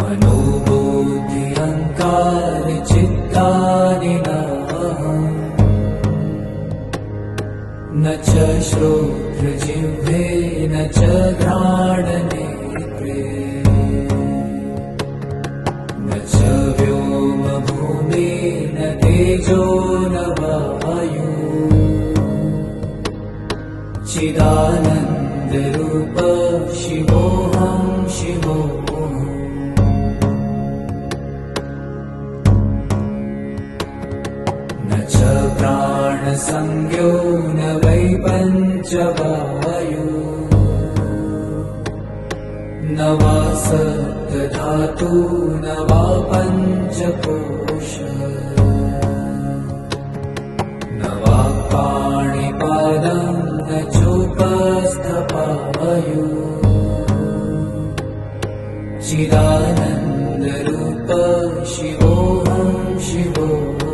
मनोबुद्धि अहङ्कार चित्तानि न च श्रोत्रजिह्वे न च घ्राणनेत्रे न च व्योमभूमि न तेजो न वायु चिदानन्दरूप शिवोऽहं शिवोऽहम् न च प्राणसंज्ञो न वै पञ्चवायु न वा सप्तधातु न वा पञ्चकोश न वा पाणिपादं न चोपस्थपायु चिदानन्दरूप शिवोऽहं शिवोऽहम्